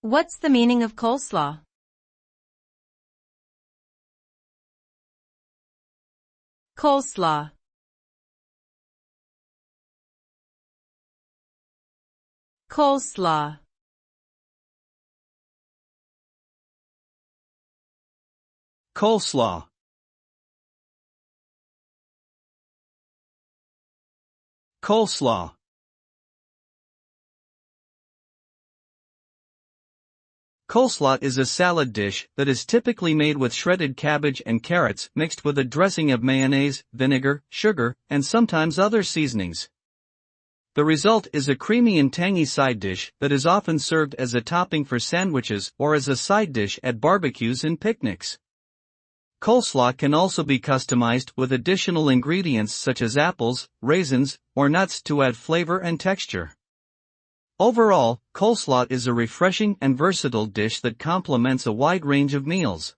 What's the meaning of coleslaw? Coleslaw. Coleslaw. Coleslaw. Coleslaw. Coleslaw is a salad dish that is typically made with shredded cabbage and carrots mixed with a dressing of mayonnaise, vinegar, sugar, and sometimes other seasonings. The result is a creamy and tangy side dish that is often served as a topping for sandwiches or as a side dish at barbecues and picnics. Coleslaw can also be customized with additional ingredients such as apples, raisins, or nuts to add flavor and texture. Overall, coleslaw is a refreshing and versatile dish that complements a wide range of meals.